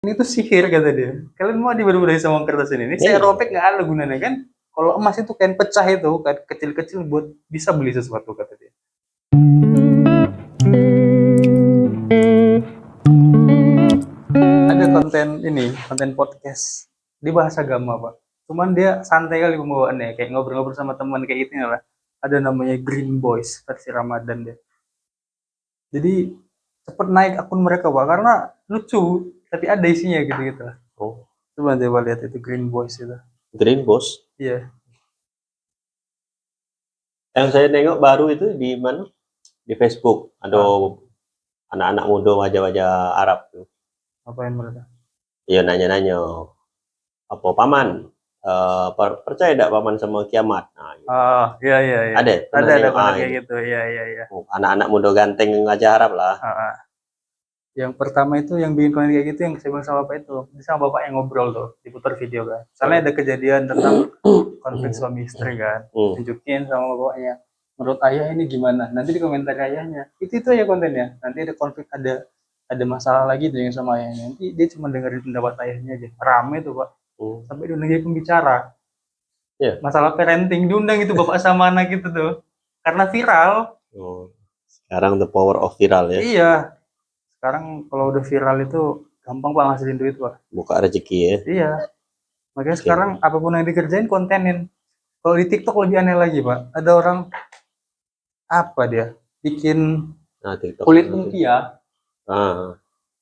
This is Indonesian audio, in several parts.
Ini tuh sihir kata dia. Kalian mau dibedah-bedahi sama kertas ini saya Iya. robek nggak ada gunanya kan. Kalau emas itu kain pecah itu kan kecil-kecil buat bisa beli sesuatu kata dia. Ada konten podcast di bahasa agama pak. Cuman dia santai kali pembawaannya, kayak ngobrol-ngobrol sama teman kayak gitu lah. Ada namanya Green Boys versi Ramadan dia. Jadi cepet naik akun mereka pak karena lucu, tapi ada isinya gitu-gitu. Oh, Coba coba lihat itu Green Boys itu. Green Boss. Iya. Yang saya nengok baru itu di mana? Di Facebook. Ada Ah, anak-anak muda wajah-wajah Arab tuh. apain mereka? Iya nanya-nanya, apa paman? Percaya tidak paman sama kiamat? Nah, gitu. Ah, iya iya iya. Ada, pernah Ada nengok. konten kayak Itu. gitu. Iya iya iya. Oh, anak-anak muda ganteng wajah Arab lah. Ah, ah. Yang pertama itu yang bikin konten kayak gitu yang saya bilang sama bapak itu. Dia sama bapak yang ngobrol tuh, diputar video kan. Soalnya ada kejadian tentang konflik suami istri kan. Hmm. Tunjukin sama bapaknya. Menurut ayah ini gimana? Nanti di komentar ayahnya. Itu ya kontennya. Nanti ada konflik ada masalah lagi dengan sama ayahnya. Nanti dia cuma dengerin pendapat ayahnya aja. Rame tuh pak. Hmm. Sampai diundang jadi pembicara. Ya. Masalah parenting diundang itu bapak sama anak itu tuh. Karena viral. Oh. Sekarang the power of viral ya. Iya. Sekarang kalau udah viral itu gampang pak ngasilin duit pak. Buka rezeki ya. Iya. Makanya Oke. sekarang apapun yang dikerjain kontenin. Kalau di TikTok lebih aneh lagi pak. Ada orang apa dia bikin Nah, TikTok. kulit lumpia. Ah.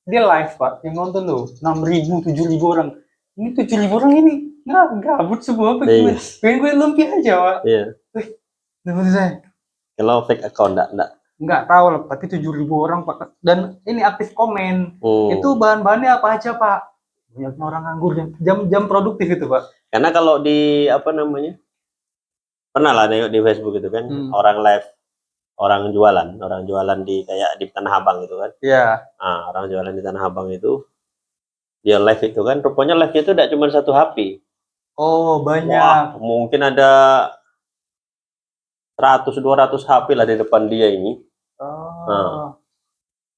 Dia live pak. Yang nonton tuh 6.000, 7.000 orang. Ini 7.000 orang ini nggak gabut semua apa gimana? Iya. Pengen kulit lumpia aja pak. Iya. Menurut saya Kalau fake account enggak. nggak tahu lah. Tapi 7.000 orang pak. Dan ini aktif komen. Itu bahan-bahannya apa aja pak? Banyak orang nganggur jam produktif itu pak. Karena kalau di apa namanya? Pernah lah nengok di Facebook itu kan orang live orang jualan di kayak di Tanah Abang gitu kan. Iya. Nah, orang jualan di Tanah Abang itu dia live itu kan rupanya live-nya itu tidak cuma satu HP. Oh, Wah, banyak. mungkin ada 100-200 HP lah di depan dia ini. Nah, Oh.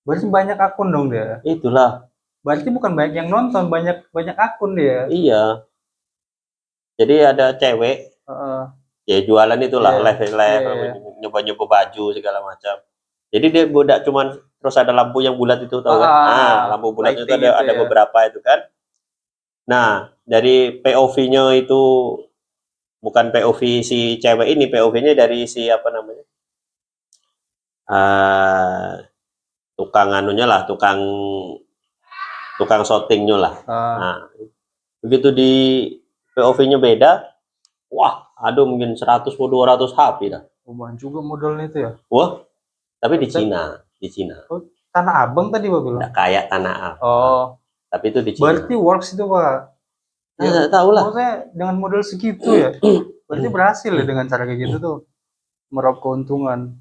Berarti banyak akun dong dia. itulah. Berarti bukan banyak yang nonton, banyak banyak akun dia. Iya. Jadi ada cewek Heeh. ya jualan itulah Iya. live live Iya, iya. nyoba-nyoba baju segala macam. Jadi dia budak cuman terus ada lampu yang bulat itu tahu kan? Ah, lampu bulat itu Lighting itu ada ya. beberapa itu kan. Nah, dari POV-nya itu bukan POV si cewek ini, POV-nya dari si apa namanya? Tukang anunya lah, tukang shootingnya lah. Nah, begitu di POV-nya beda, wah, aduh mungkin 100 atau 200 HP dah. Lumayan juga modalnya itu ya. Wah, tapi di Cina, di Cina. Oh, Tanah Abang tadi Pak bilang. Nggak kayak Tanah Abang. Oh, Tapi itu di Cina. berarti works itu Pak. Ya, nggak tahu lah. Maksudnya dengan modal segitu ya. Berarti berhasil ya dengan cara kayak gitu tuh meraup keuntungan.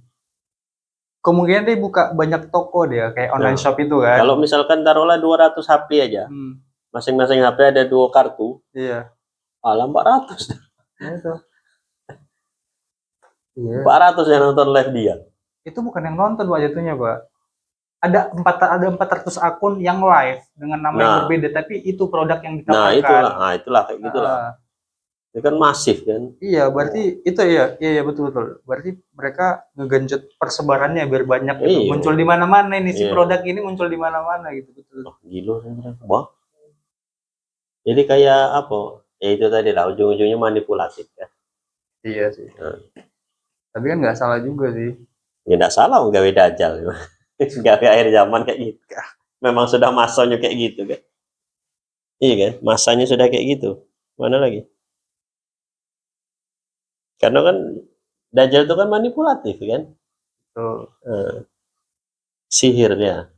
Kemungkinan dia buka banyak toko dia kayak online shop itu kan. Kalau misalkan taruhlah 200 HP aja. Masing-masing HP ada 2 kartu. Iya. Alah 400. Ya itu. Iya. 400 yang nonton live dia. Itu bukan yang nonton Pak jatuhnya Pak. Ada 400 akun yang live dengan nama yang berbeda tapi itu produk yang ditawarkan. Itulah kayak gitulah. Itu kan masif kan. Iya, berarti itu ya. Iya betul. Berarti mereka ngegenjot persebarannya biar banyak gitu. Muncul di mana-mana ini si produk ini muncul di mana-mana gitu betul. Oh, gila. Wah. Jadi kayak apa? Ya itu tadi lah ujung-ujungnya manipulatif ya. Iya sih. Tapi kan nggak salah juga sih. Ya nggak salah nggawe dajal. Nggawe akhir zaman kayak gitu. Memang sudah masanya kayak gitu kan. Iya kan? Masanya sudah kayak gitu. Mana lagi? Karena kan dajal itu kan manipulatif kan. Sihirnya.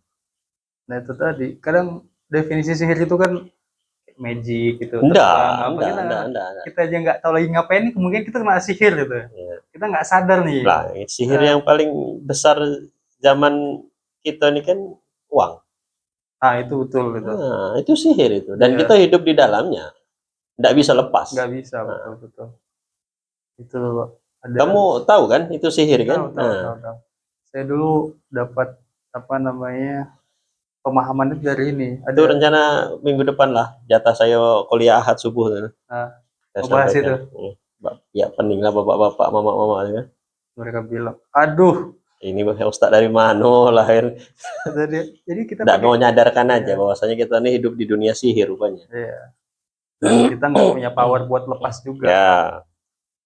Nah itu tadi. Kadang definisi sihir itu kan magic gitu. Enggak. Kita aja nggak tahu lagi ngapain. Kemungkinan kita kena sihir gitu. Ya. Kita nggak sadar nih. Nah, sihir yang paling besar zaman kita ini kan uang. Ah itu betul itu. Nah, itu sihir itu. Dan kita hidup di dalamnya. Nggak bisa lepas. Nggak bisa, betul. Itu loh. Kamu tahu kan itu sihir kan? Tahu. Saya dulu dapat apa namanya pemahaman itu dari ini. Itu rencana minggu depan lah, jatah saya kuliah Ahad subuh tuh. Nah, Saya ngebahas itu. sampaikan. Ya pening lah bapak-bapak, mama-mama kan. Mereka bilang, aduh, Ini ustaz dari mana lahir. kata dia. Jadi kita Nggak mau nyadarkan aja Iya. bahwasanya kita ini hidup di dunia sihir rupanya. Iya. Dan kita nggak punya power buat lepas juga. Ya,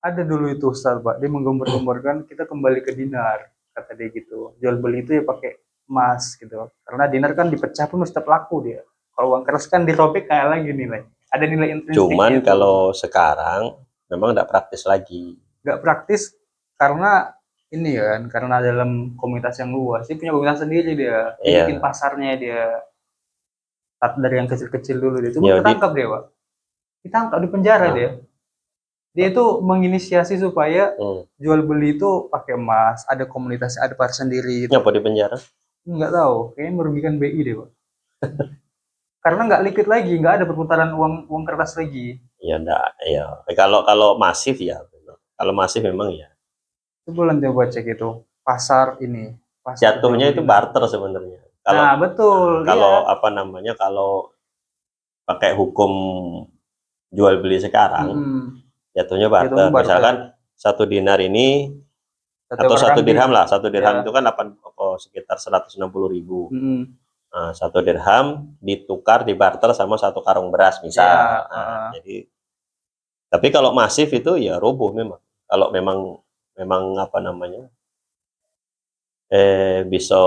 Ada dulu itu Ustaz, Pak. Dia menggambar-gambarkan kita kembali ke dinar, kata dia gitu. Jual beli itu ya pakai emas gitu. Karena dinar kan dipecah pun tetap laku dia. Kalau uang keras kan dirobek kayak lagi nilai. Ada nilai intrinsik cuman gitu. kalau sekarang memang nggak praktis lagi. Nggak praktis karena ini kan, karena dalam komunitas yang luas. Dia punya komunitas sendiri dia. Dia Iya. bikin pasarnya dia. Dari yang kecil-kecil dulu dia. Cuma Ya, ketangkap dia, Pak. Ditangkap di penjara dia. Dia itu menginisiasi supaya jual beli itu pakai emas, ada komunitas, ada pasar sendiri. Ngapa di penjara? Nggak tahu, kayaknya merugikan BI deh, Pak. Karena nggak liquid lagi, nggak ada perputaran uang kertas lagi. Ya enggak, ya. Kalau masif ya. Kalau masif memang ya. Coba nanti coba cek itu pasar ini. Pasar Jatuhnya itu barter sebenarnya. Kalau, nah betul. Kalau iya. apa namanya, kalau pakai hukum jual beli sekarang, jatuhnya barter. Misalkan 1 dinar ini atau 1 dirham lah, 1 dirham itu kan sekitar 160.000. Nah, 1 dirham ditukar dibarter sama 1 karung beras misal. Nah, jadi tapi kalau masif itu ya roboh memang. Kalau memang apa namanya bisa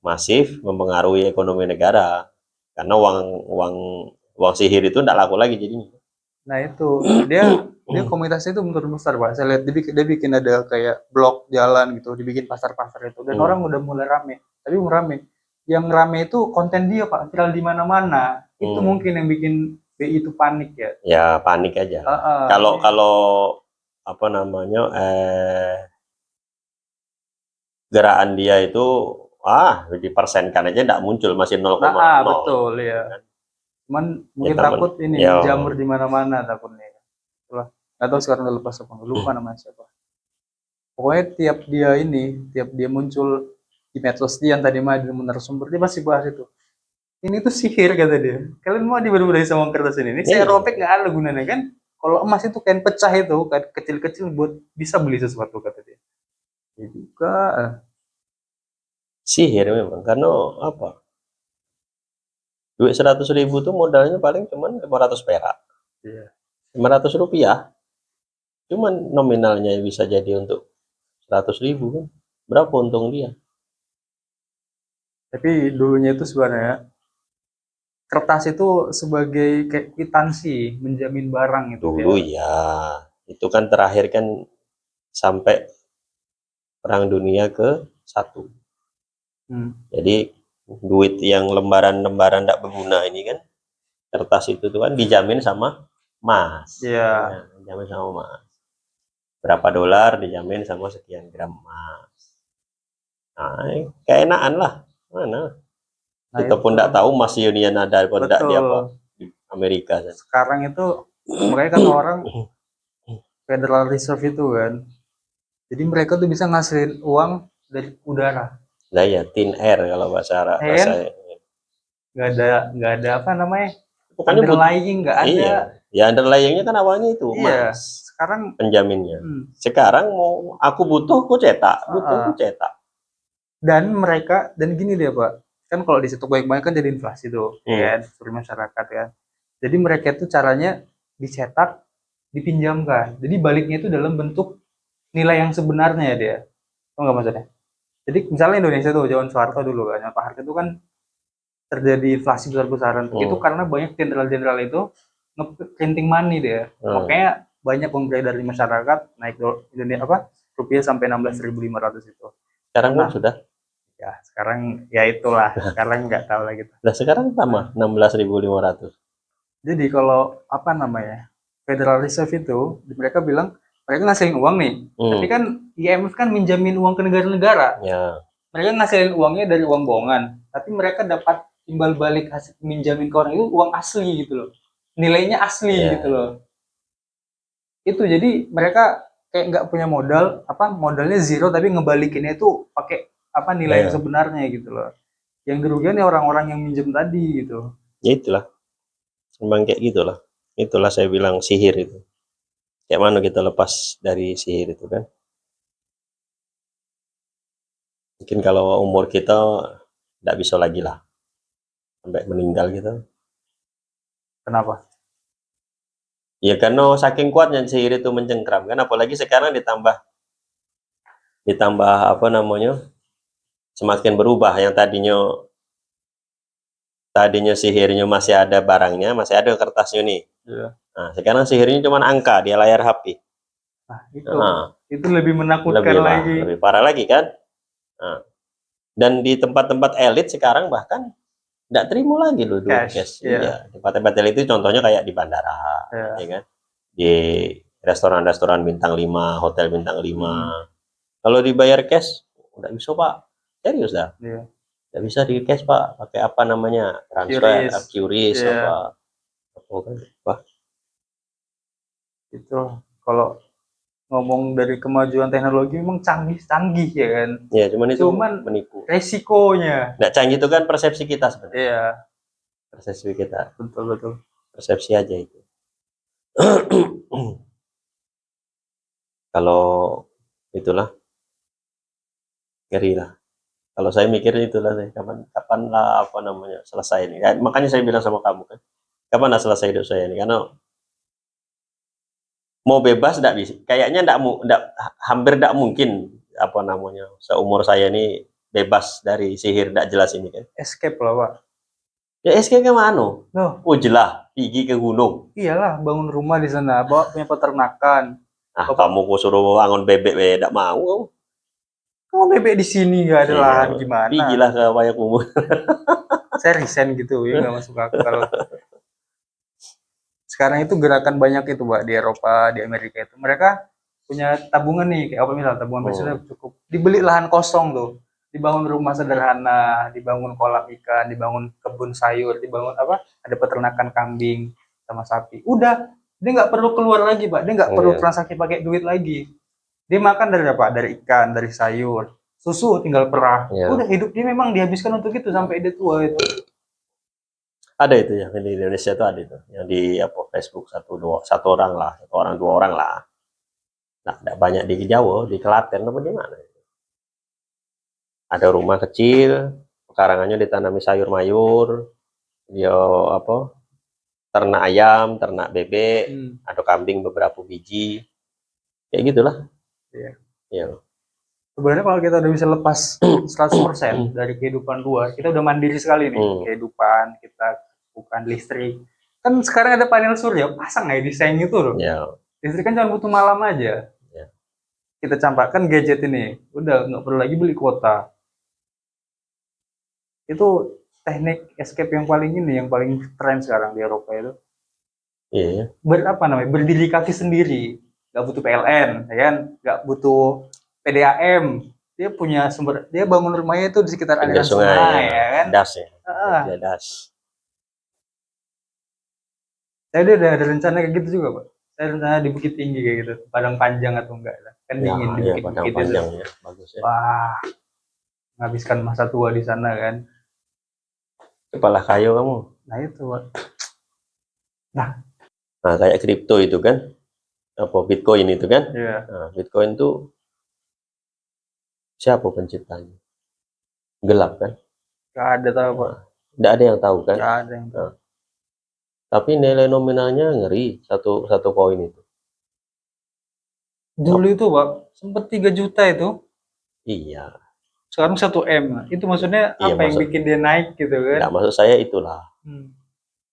masif mempengaruhi ekonomi negara karena uang sihir itu tidak laku lagi jadinya. Nah itu dia komunitasnya itu menurut besar, Pak. Saya lihat dia bikin ada kayak blok jalan gitu, dibikin pasar-pasar itu dan orang udah mulai rame. Tapi rame. Yang rame itu konten dia, Pak, viral di mana-mana. Itu mungkin yang bikin BI itu panik ya. Ya panik aja. Kalau apa namanya gerakan dia itu dipersenkan aja tidak muncul, masih 0,0. Betul ya. Cuman mungkin takut ini jamur di mana-mana takutnya. Itulah. Nggak tahu sekarang udah lepas apa, lupa namanya siapa. Pokoknya tiap dia muncul di medsos dia yang tadi mah di narasumber dia masih bahas itu. Ini tuh sihir kata dia. Kalian mau diberbudaya sama kertas ini? Ini saya robek nggak ada gunanya kan? Kalau emas itu kain pecah itu, kain kecil-kecil buat bisa beli sesuatu kata dia. Ya juga. Sihir memang karena apa? Duit 100.000 tuh modalnya paling cuman 500 perak. Iya. 500 rupiah. Cuman nominalnya bisa jadi untuk 100.000 kan. Berapa untung dia? Tapi dulunya itu sebenarnya kertas itu sebagai kayak kwitansi menjamin barang itu dulu ya. Itu kan terakhir kan sampai Perang Dunia ke-1. Jadi duit yang lembaran-lembaran tidak berguna ini kan, kertas itu tuh kan dijamin sama emas. Iya. Dijamin sama emas. Berapa dolar dijamin sama sekian gram emas. Nah, keenaan lah. Mana? Kita pun tidak tahu Mas Union ada atau tidak di Amerika. Sekarang itu mereka kan orang Federal Reserve itu kan. Jadi mereka tuh bisa ngasilin uang dari udara. Nah ya, thin air kalau bahasa Arab. Nggak ada apa namanya? Pokoknya underlying nggak ada. Iya. Ya underlyingnya kan awalnya itu emas. Sekarang penjaminnya. Sekarang mau aku butuh, aku cetak. Aku cetak. Dan mereka, dan gini dia Pak, kan kalau di situ banyak-banyak kan jadi inflasi tuh, ya, seluruh masyarakat ya. Jadi mereka itu caranya dicetak, dipinjamkan. Jadi baliknya itu dalam bentuk nilai yang sebenarnya ya dia. Tahu nggak maksudnya? Jadi misalnya Indonesia tuh zaman Soeharto dulu kan, Pak Harto itu kan terjadi inflasi besar-besaran. Itu karena banyak jenderal-jenderal itu nge-printing money dia. Makanya banyak uang beredar di masyarakat, naik rupiah sampai 16.500 itu. Sekarang pun sudah. Ya sekarang ya itulah. Sekarang nggak tahu lagi. Nah sekarang sama 16.500. Jadi kalau apa namanya Federal Reserve itu mereka bilang mereka ngasilin uang nih, tapi kan IMF kan minjamin uang ke negara-negara. Ya. Mereka ngasilin uangnya dari uang bohongan, tapi mereka dapat timbal balik hasil minjamin ke orang itu uang asli gitu loh, nilainya asli gitu loh. Itu jadi mereka kayak nggak punya modalnya zero tapi ngebalikinnya itu pakai nilai yang sebenarnya gitu loh. Yang kerugian ya orang-orang yang minjem tadi gitu. Ya itulah, memang kayak gitulah. Itulah saya bilang sihir itu. Kayak mana kita lepas dari sihir itu kan? Mungkin kalau umur kita tidak bisa lagi lah sampai meninggal gitu. Kenapa? Ya karena saking kuatnya sihir itu mencengkram kan, apalagi sekarang ditambah apa namanya, semakin berubah. Yang tadinya sihirnya masih ada barangnya, masih ada kertasnya nih. Iya. Nah, sekarang sihirnya cuma angka di layar HP. Nah, Nah, itu lebih menakutkan lagi. lebih parah lagi kan. Nah, dan di tempat-tempat elit sekarang bahkan tidak terima lagi loh duit cash. Iya. Iya, tempat-tempat elit itu contohnya kayak di bandara, ya kan, di restoran-restoran bintang 5, hotel bintang 5. Kalau dibayar cash udah bisa pak, serius dah. Iya. Nggak bisa di cash pak, pakai apa namanya, transfer, QRIS, apa kan. Wah, Itu kalau ngomong dari kemajuan teknologi memang canggih ya kan. ya cuman itu menipu. Resikonya. Nggak canggih itu kan persepsi kita sebenarnya. Iya. Persepsi kita. Betul. Persepsi aja itu. Kalau itulah ngeri lah. Kalau saya mikir itulah, kapan lah apa namanya selesai ini. Ya, makanya saya bilang sama kamu kan, kapan lah selesai hidup saya ini? Karena mau bebas tidak bisa. Kayaknya hampir tidak mungkin apa namanya seumur saya ini bebas dari sihir tidak jelas ini kan. Escape lah pak. Ya escape ke mana? Oh jelas, pergi ke gunung. Iyalah, bangun rumah di sana, bawa punya peternakan. Kamu suruh bangun bebek, tidak mau. Kamu bebek di sini nggak ada lahan gimana? Pergilah ke Wayakumu. Saya resign gitu ya, nggak masuk akal. Sekarang itu gerakan banyak itu pak di Eropa, di Amerika itu mereka punya tabungan nih, kayak apa misal tabungan presiden cukup, dibeli lahan kosong tuh, dibangun rumah sederhana, dibangun kolam ikan, dibangun kebun sayur, dibangun apa, ada peternakan kambing sama sapi. Udah, dia nggak perlu keluar lagi pak, dia nggak perlu transaksi pakai duit lagi. Dia makan dari apa? Dari ikan, dari sayur, susu tinggal perah. Udah hidup dia memang dihabiskan untuk itu sampai dia tua itu. Ada itu yang di Indonesia itu ada itu, yang di Facebook satu orang lah, 2 orang lah. Nah, tidak banyak di Jawa, di Klaten apa di mana? Ada rumah kecil, pekarangannya ditanami sayur mayur, dia ternak ayam, ternak bebek, ada kambing beberapa biji, kayak gitulah. Iya. Sebenarnya kalau kita udah bisa lepas 100% dari kehidupan luar, kita udah mandiri sekali nih kehidupan kita, bukan listrik. Kan sekarang ada panel surya, pasang aja di seng itu loh. Listrik kan cuma butuh malam aja. Kita campakkan gadget ini, udah nggak perlu lagi beli kuota. Itu teknik escape yang paling tren sekarang di Eropa itu. Iya. Berdiri kaki sendiri, nggak butuh PLN, ya kan? Nggak butuh PDAM. Dia punya sumber, dia bangun rumahnya itu di sekitar aliran sungai, ya kan? Das ya. Das. Saya udah ada rencana kayak gitu juga, Pak. Saya rencana di Bukit Tinggi kayak gitu, Padang Panjang atau enggak lah. Kan dingin di Bukit-bukit itu. Panjang ya, bagus ya. Wah, menghabiskan masa tua di sana kan. Kepala kayu kamu. Nah itu, Pak. Nah, kayak kripto itu kan, Bitcoin itu kan. Nah, Bitcoin itu siapa penciptanya? Gelap kan? Gak ada tahu Pak. Tidak ada yang tahu kan? Gak ada yang tahu. Tapi nilai nominalnya ngeri, satu koin itu. Dulu itu Pak, sempat 3 juta itu. Iya. Sekarang 1 M. Itu maksudnya apa yang bikin dia naik gitu kan? Enggak, maksud saya itulah.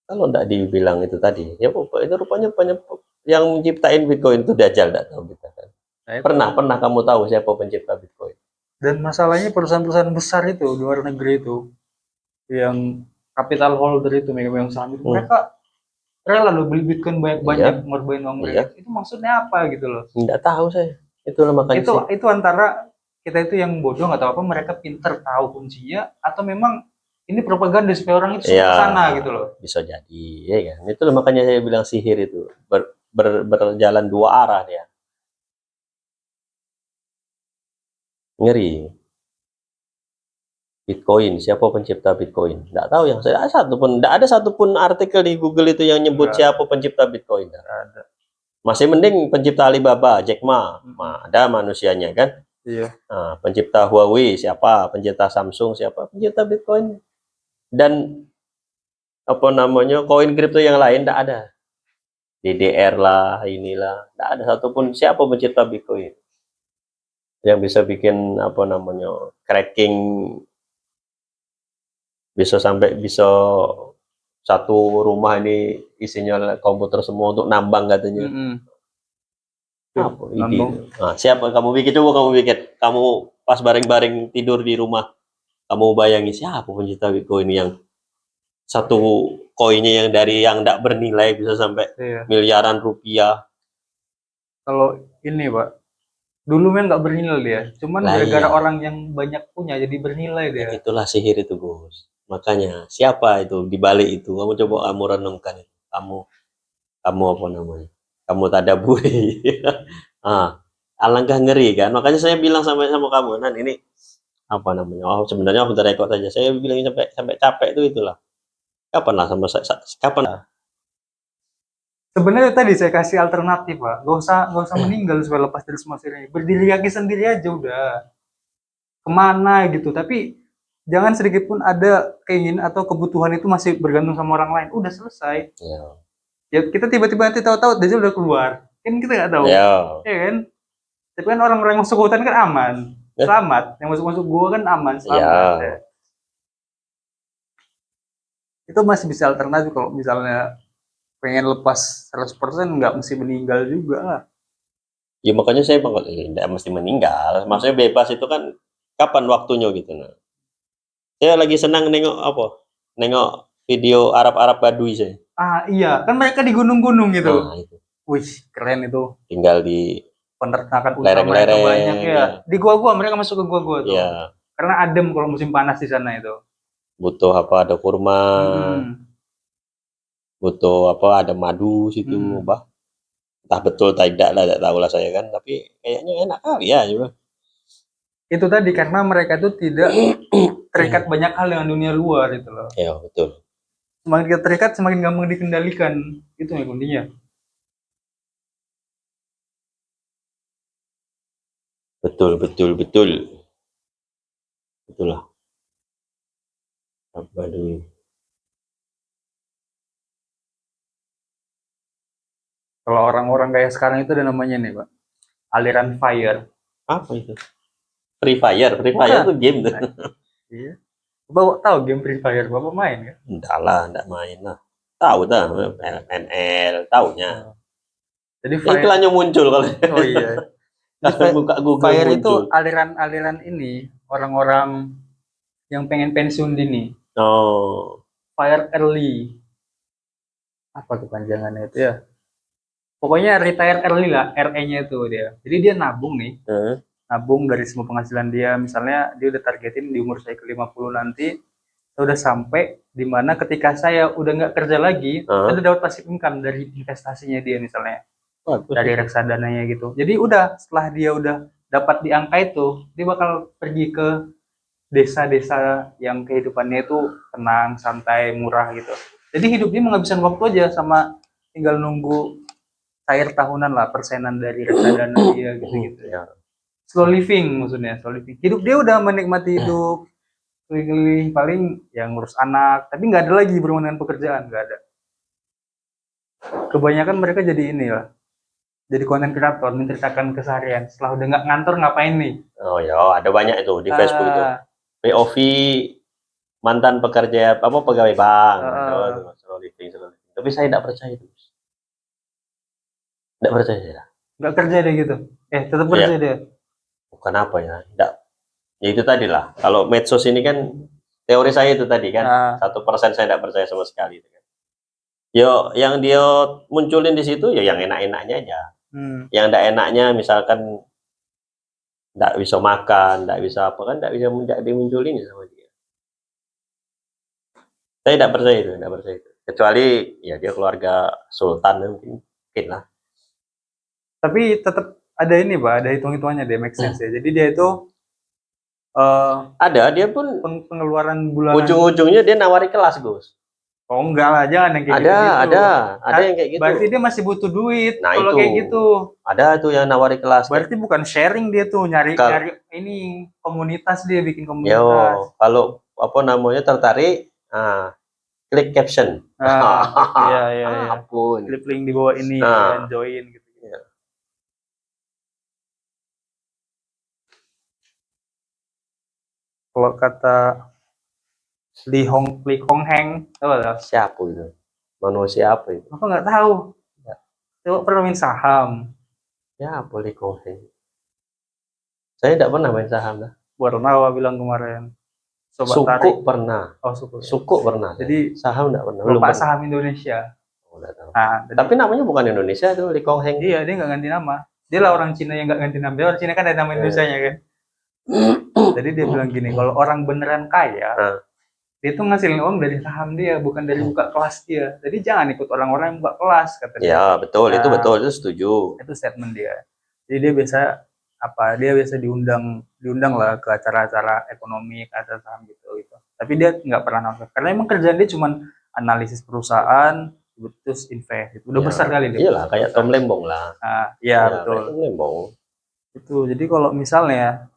Kalau enggak dibilang itu tadi, ya itu rupanya yang menciptain Bitcoin itu Dajjal, enggak tahu kita kan. Pernah kamu tahu siapa pencipta Bitcoin? Dan masalahnya perusahaan-perusahaan besar itu di luar negeri itu, yang capital holder itu, megang saham itu, mereka rela lo beli Bitcoin banyak-banyak, ngorbanin uang mereka. Itu maksudnya apa gitu loh? Enggak tahu saya. Itulah makanya itu antara kita itu yang bodoh nggak tahu apa, mereka pinter tahu kuncinya, atau memang ini propaganda supaya orang itu ke sana gitu loh. Bisa jadi, ya kan. Itulah makanya saya bilang sihir itu berjalan 2 arah dia. Ngeri. Bitcoin, siapa pencipta Bitcoin? Nggak tahu yang saya nggak ada satupun artikel di Google itu yang nyebut siapa pencipta Bitcoin. Nggak ada. Masih mending pencipta Alibaba, Jack Ma, ada manusianya kan? Iya. Nah, pencipta Huawei siapa? Pencipta Samsung siapa? Pencipta Bitcoin. Dan apa namanya koin kripto yang lain nggak ada. DDR lah, inilah, nggak ada satupun siapa pencipta Bitcoin yang bisa bikin apa namanya cracking bisa sampai bisa satu rumah ini isinya komputer semua untuk nambang katanya. Apa ide? Nah, siapa kamu bikin, coba kamu bikin, kamu pas bareng-bareng tidur di rumah, kamu bayangi siapa pencipta Bitcoin yang satu koinnya yang dari yang tidak bernilai bisa sampai miliaran rupiah. Kalau ini Pak, dulu memang nggak bernilai dia, cuman gara-gara orang yang banyak punya jadi bernilai dia. Itulah sihir itu Gus. Makanya siapa itu di balik itu? Kamu coba kamu renungkan itu. Kamu apa namanya? Kamu tadaburi. Alangkah ngeri kan. Makanya saya bilang sama kamu, Nan, ini apa namanya? Oh, sebenarnya aku rekod saja. Saya bilang sampai capek itu itulah. Kapan lah sama kapan lah? Sebenarnya tadi saya kasih alternatif Pak, gak usah meninggal supaya lepas dari semua ini. Berdiri kaki sendiri aja udah. Kemana gitu, tapi jangan sedikit pun ada keinginan atau kebutuhan itu masih bergantung sama orang lain. Udah selesai. Ya kita tiba-tiba nanti tahu-tahu Dajjal udah keluar. Kan kita nggak tahu. Ya kan? Tapi kan orang-orang yang masuk hutan kan aman. Selamat. Yang masuk-masuk gua kan aman, selamat. Ya. Itu masih bisa alternatif kalau misalnya pengen lepas 100% nggak mesti meninggal juga lah. Ya makanya saya nggak mesti meninggal. Maksudnya bebas itu kan kapan waktunya gitu. Nah. Saya lagi senang nengok video Arab-Arab Baduy saya. Iya, kan mereka di gunung-gunung gitu. Nah, itu. Wih, keren itu. Tinggal di penernakan ultra mereka banyak ya. Di gua-gua mereka masuk ke gua-gua tuh. Ya. Karena adem kalau musim panas di sana itu. Butuh apa? Ada kurma. Butuh apa? Ada madu situ, Bah. Entah betul tidak lah, tidak tahu lah saya kan. Tapi kayaknya enak kali ya juga. Itu tadi karena mereka itu tidak terikat banyak hal dengan dunia luar itu loh. Iya, betul. Semakin kita terikat, semakin gampang dikendalikan. Itu yang kuntinya. Betul. Itulah. Apa dulu? Kalau orang-orang kayak sekarang itu ada namanya nih, Pak. Aliran fire. Apa itu? Free Fire itu game tuh. Iya. Bapak tahu game Free Fire? Bapak main kan? Enggak lah, enggak main lah. Tahu dah, ML, taunya. Jadi iklannya muncul kalau. Oh iya. Buka Google Fire muncul. Itu aliran ini orang-orang yang pengen pensiun dini. Fire early. Apa kepanjangannya itu ya? Pokoknya retire early lah, RE-nya itu dia. Jadi dia nabung nih. Nabung dari semua penghasilan dia. Misalnya dia udah targetin di umur saya ke 50 nanti, saya udah sampai di mana ketika saya udah nggak kerja lagi, saya udah dapat passive income dari investasinya dia misalnya. Dari reksadananya gitu. Jadi udah setelah dia udah dapat di angka itu, dia bakal pergi ke desa-desa yang kehidupannya itu tenang, santai, murah gitu. Jadi hidup dia menghabiskan waktu aja sama tinggal nunggu cair tahunan lah persenan dari reksadana dia gitu-gitu ya. Slow living maksudnya, slow living. Hidup dia udah menikmati hidup keliling paling yang ngurus anak, tapi nggak ada lagi berhubungan dengan pekerjaan, nggak ada. Kebanyakan mereka jadi ini lah, jadi konten kreator menceritakan keseharian. Setelah udah nggak ngantor ngapain nih? Oh ya, ada banyak itu di Facebook itu. POV mantan pekerja pegawai bank. Slow living. Tapi saya tidak percaya itu. Tidak percaya. Nggak kerja deh gitu. Tetap kerja deh. Bukan apa ya? Tidak. Ya itu tadi lah. Kalau medsos ini kan teori saya itu tadi kan 1% saya tidak percaya sama sekali. Yo, yang dia munculin di situ ya yang enak-enaknya aja. Yang tidak enaknya misalkan tidak bisa makan, tidak bisa apa kan, tidak bisa dimunculin sama dia. Saya tidak percaya itu. Kecuali ya dia keluarga sultan mungkin lah. Tapi tetap ada ini Pak, ada hitung-hitungannya deh, make sense ya. Jadi dia itu Ada, dia pun pengeluaran bulanan. ujung-ujungnya dia nawari kelas, Gus. Oh enggak lah, jangan yang kayak gitu. Ada yang kayak gitu. Berarti dia masih butuh duit. Nah, kalau itu kayak gitu. ada tuh yang nawari kelas. Berarti bukan sharing dia tuh, nyari ini komunitas, dia bikin komunitas. Yo, kalau apa namanya tertarik, klik caption. Iya. Ampun. Klik link di bawah ini dan join gitu. Ya. Kalau kata Li Hong Heng, tahu nggak? Siapa itu? Manusia apa itu? Aku nggak tahu. Ya. Coba pernah main saham. Ya, boleh koheng. Saya tidak pernah main saham lah. Warnawa bilang kemarin. Suku tarik. Pernah. Oh, suku. Suku pernah. Jadi saham tidak pernah. Belum Bapak saham Indonesia. Oh, tahu. Nah, tapi namanya bukan Indonesia tuh, Li Heng. Iya, dia nggak ganti nama. Dia lah orang Cina yang nggak ganti nama. Dia orang Cina kan ada nama Indonesianya kan. Jadi dia bilang gini, kalau orang beneran kaya, dia tuh ngasilin uang dari saham dia, bukan dari buka kelas dia. Jadi jangan ikut orang-orang yang buka kelas, kata dia. Ya, betul, itu betul, itu setuju. Itu statement dia. Jadi dia biasa dia biasa diundang lah ke acara-acara ekonomi, acara saham gitu. Tapi dia nggak pernah nonton, karena emang kerjaan dia cuma analisis perusahaan, terus invest. Itu udah besar kali dia. Iyalah, kayak Tom Lembong lah. Iya, betul. Tom Lembong. Itu. Jadi kalau misalnya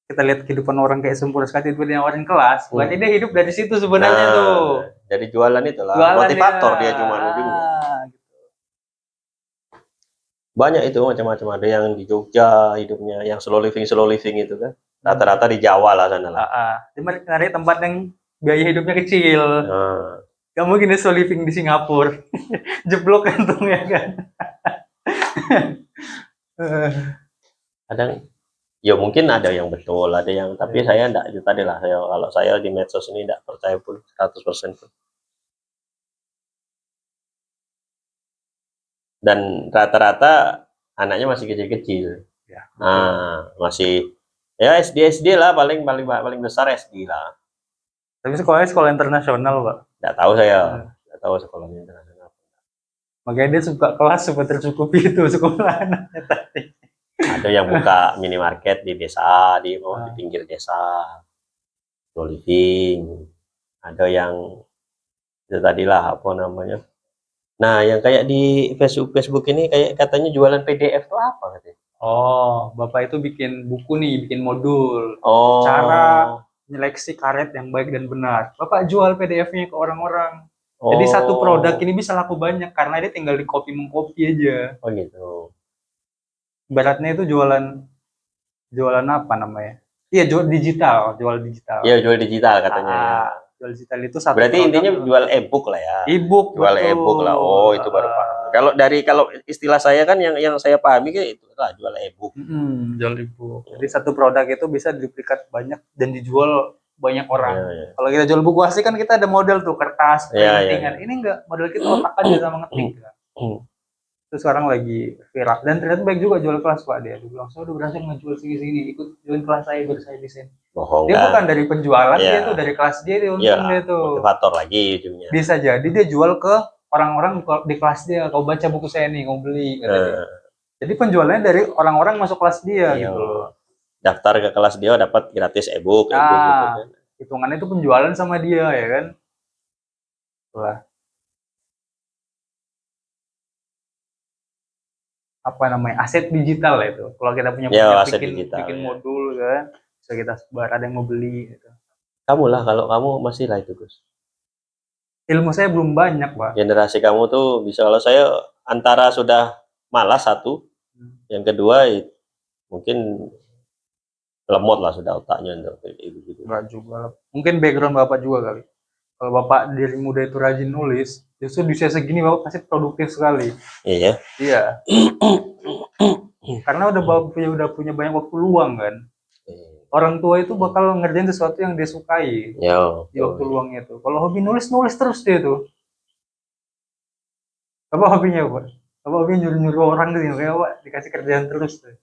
kita lihat kehidupan orang kayak Sempurna sekali itu dia nawarin kelas, berarti dia hidup dari situ sebenarnya tuh. Dari jualan itu lah, motivator dia cuma ujungnya. Gitu. Banyak itu macam-macam, ada yang di Jogja hidupnya, yang slow living itu kan. Rata-rata di Jawa lah sana lah. Dia cari tempat yang biaya hidupnya kecil. Gak mungkin dia slow living di Singapura. Jeblok kantongnya kan. Kadang ya mungkin ada yang betul, ada yang tapi saya enggak, itu tadi lah, kalau saya di medsos ini enggak percaya pun 100% pun. Dan rata-rata anaknya masih kecil-kecil. Ya, masih ya SD lah, paling besar SD lah. Tapi sekolah internasional, Pak. Enggak tahu saya. Enggak tahu sekolahnya internasional. Makanya dia suka kelas supaya tercukupi itu sekolah anaknya tadi. Ada yang buka minimarket di desa, di pinggir desa, slow living. Ada yang itu tadilah apa namanya. Nah, yang kayak di Facebook ini kayak katanya jualan PDF tuh apa katanya? Oh, Bapak itu bikin buku nih, bikin modul. Cara menyeleksi karet yang baik dan benar. Bapak jual PDF-nya ke orang-orang. Jadi satu produk ini bisa laku banyak karena dia tinggal di copy mengcopy aja. Oh gitu. Ibaratnya itu jualan apa namanya? Iya, jual digital. Iya, jual digital katanya. Jual digital itu satu. Berarti intinya jual e-book lah ya. E-book. Jual e-book lah. Oh, itu baru paham. Kalau istilah saya kan yang saya pahami kayak itu lah, jual e-book. Jual e-book. Jadi satu produk itu bisa duplikat banyak dan dijual banyak orang. Kalau kita jual buku asli kan kita ada model tuh, kertas, printingan. Ini enggak, model kita otak aja sama ngetik. Terus sekarang lagi viral dan ternyata baik juga jual kelas, Pak. Dia bilang saya udah berhasil ngejual sini ikut join kelas saya biar saya desain. Dia bukan dari penjualan, dia tuh dari kelas dia untung dia tuh motivator lagi ujungnya. Bisa jadi dia jual ke orang-orang di kelas dia, kau baca buku saya nih, kau beli katanya. Jadi penjualannya dari orang-orang masuk kelas dia gitu. Daftar ke kelas dia dapat gratis e-book gitu kan. Hitungannya itu penjualan sama dia ya kan. Wah. Apa namanya, aset digital ya itu. Kalau kita punya bikin modul kan, bisa kita sebar, ada yang mau beli gitu. Kamu lah, kalau kamu masih lah itu, Gus. Ilmu saya belum banyak, Pak. Generasi kamu tuh bisa, kalau saya antara sudah malas satu, yang kedua mungkin lemot lah sudah otaknya untuk gitu. Enggak juga. Mungkin background Bapak juga kali. Kalau Bapak dari muda itu rajin nulis, justru di usia segini Bapak pasti produktif sekali. Iya. Iya. Karena udah punya banyak waktu luang kan. Orang tua itu bakal ngerjain sesuatu yang dia sukai di waktu luangnya itu. Kalau hobi nulis terus dia tuh. Apa hobinya, Pak? Apa hobinya nyuruh orang gitu, kayak Pak dikasih kerjaan terus tuh.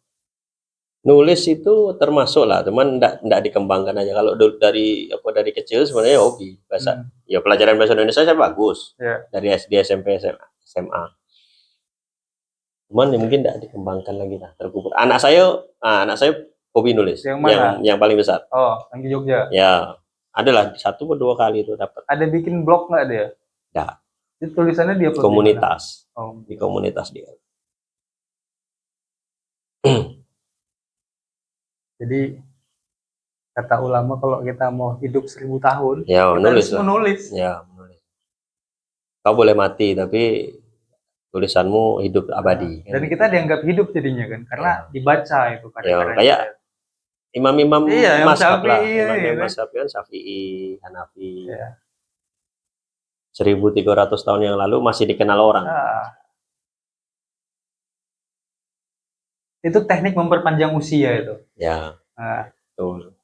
Nulis itu termasuk lah, cuman enggak dikembangkan aja. Kalau dari kecil sebenarnya hobi bahasa. Ya pelajaran bahasa Indonesia saya bagus. Dari SD, SMP, SMA. Cuman ya mungkin enggak dikembangkan lagi lah, terkubur. Anak saya hobi nulis. Yang mana? Yang paling besar. Oh, yang di Jogja. Ya, adalah 1 atau 2 kali itu dapat. Ada bikin blog nggak dia? Nggak. Itu tulisannya dia Komunitas. Oh. Di komunitas dia. Jadi kata ulama kalau kita mau hidup 1000 tahun, ya, kita harus menulis. Ya, menulis. Kau boleh mati, tapi tulisanmu hidup abadi. Dan kita dianggap hidup jadinya kan, karena dibaca itu karya-karya. Kayak imam-imam mazhab lah. Imam mazhab kan Syafi'i, Hanafi. 1300 tahun yang lalu masih dikenal orang. Itu teknik memperpanjang usia itu. Ya. Betul.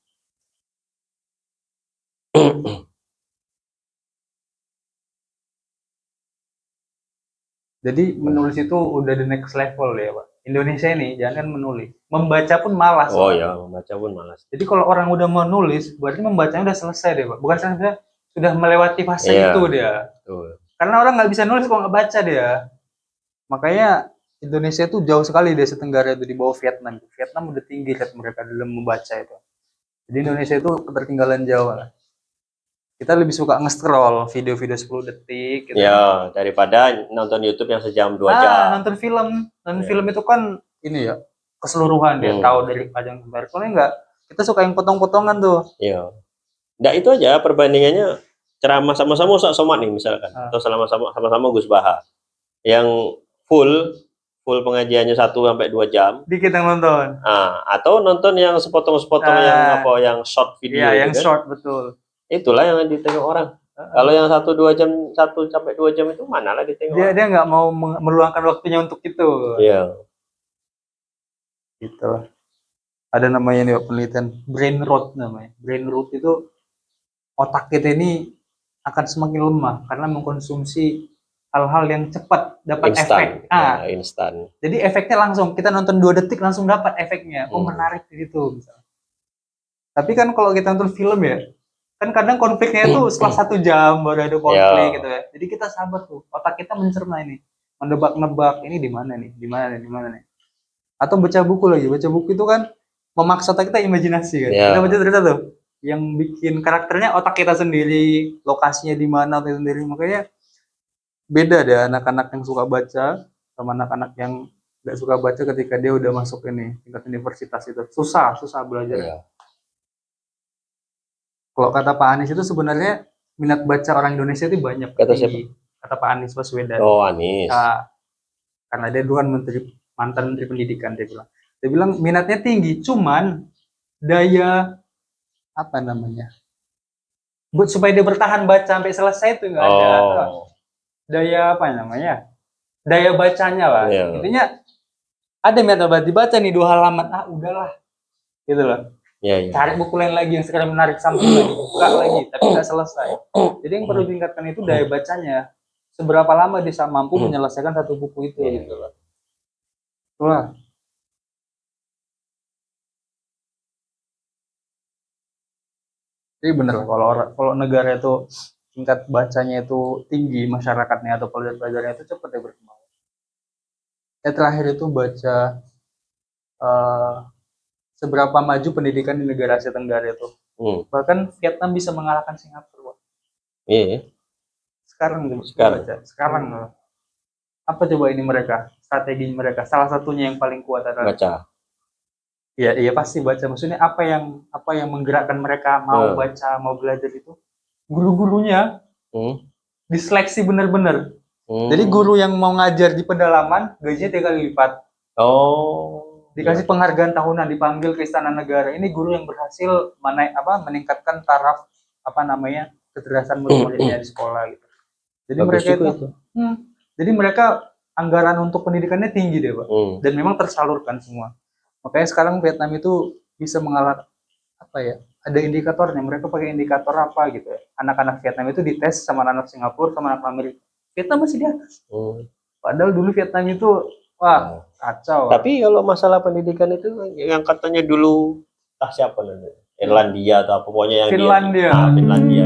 Jadi menulis itu udah the next level ya Pak. Indonesia ini jangan menulis, membaca pun malas. Oh ya, membaca pun malas. Jadi kalau orang udah menulis, berarti membacanya udah selesai deh Pak. Bukan selesai, sudah melewati fase itu dia. Betul. Karena orang nggak bisa nulis kalau nggak baca dia. Makanya Indonesia itu jauh sekali dari Tenggara itu di bawah Vietnam. Vietnam udah tinggi kan mereka dalam membaca itu. Jadi Indonesia itu ketertinggalan jauh lah. Kita lebih suka nge-scroll video-video 10 detik gitu. Ya, daripada nonton YouTube yang sejam 2 jam. Nonton film. Dan film itu kan ini ya, keseluruhan dia tahu dari panjang sampai kalau enggak, kita suka yang potong-potongan tuh. Iya. Enggak, itu aja perbandingannya ceramah sama-sama Ustaz Somad nih misalkan atau sama-sama Gus Baha. Yang full pengajiannya 1 sampai 2 jam. Dikit yang nonton. Atau nonton yang sepotong-sepotong yang short video. Iya, yang kan? Short betul. Itulah yang ditengok orang. Kalau yang 1-2 jam, 1 sampai 2 jam itu mana lah ditengok. Dia nggak mau meluangkan waktunya untuk itu. Iya. Gitu. Ada namanya nih penelitian brain rot namanya. Brain rot itu otak kita ini akan semakin lemah karena mengkonsumsi hal-hal yang cepat dapat efek. Instan. Jadi efeknya langsung, kita nonton 2 detik langsung dapat efeknya. Oh, menarik gitu misalnya. Tapi kan kalau kita nonton film ya, kan kadang konfliknya itu setelah 1 jam baru ada konflik gitu ya. Jadi kita sabar tuh, otak kita mencerna ini, menebak-nebak ini di mana nih. Atau baca buku lagi, baca buku itu kan memaksa otak kita imajinasi kan. Kita baca cerita tuh, yang bikin karakternya otak kita sendiri, lokasinya di mana otak sendiri. Makanya beda deh anak-anak yang suka baca sama anak-anak yang nggak suka baca ketika dia udah masuk ini tingkat universitas itu. Susah belajar. Kalau kata Pak Anies itu sebenarnya minat baca orang Indonesia itu banyak. Kata siapa? Kata Pak Anies Baswedan. Oh, Anies. Karena dia dulu kan mantan menteri pendidikan, dia bilang minatnya tinggi, cuman daya supaya dia bertahan baca sampai selesai itu nggak ada. Daya bacanya lah. Intinya ada minat dibaca nih 2 halaman, udahlah, gitu loh. Cari buku lain lagi yang sekarang menarik, sampai lagi buka lagi, tapi nggak selesai. Jadi yang perlu ditingkatkan itu daya bacanya. Seberapa lama dia mampu menyelesaikan 1 buku itu, gitu loh. Wah. Jadi bener kalau negara itu tingkat bacanya itu tinggi, masyarakatnya atau pelajar-pelajarnya itu cepat ya berkembang. Terakhir itu baca seberapa maju pendidikan di negara Asia Tenggara itu. Bahkan Vietnam bisa mengalahkan Singapura. Iya. Sekarang. Sekarang. Apa coba ini mereka? Strategi mereka. Salah satunya yang paling kuat adalah baca. Iya pasti baca. Maksudnya apa yang menggerakkan mereka mau baca, mau belajar itu? Guru-gurunya diseleksi benar-benar. Jadi guru yang mau ngajar di pedalaman gajinya 3 kali lipat. Dikasih penghargaan tahunan, dipanggil ke Istana Negara. Ini guru yang berhasil meningkatkan taraf kecerdasan murid-muridnya di sekolah gitu. Jadi jadi mereka anggaran untuk pendidikannya tinggi deh, Pak. Dan memang tersalurkan semua. Makanya sekarang Vietnam itu bisa mengalahkan ada indikatornya. Mereka pakai indikator apa gitu ya. Anak-anak Vietnam itu dites sama anak Singapura sama anak Amerika. Vietnam masih di atas. Padahal dulu Vietnam itu kacau. Tapi kalau masalah pendidikan itu yang katanya dulu siapa namanya? Irlandia atau apa pokoknya yang Finlandia. Finlandia.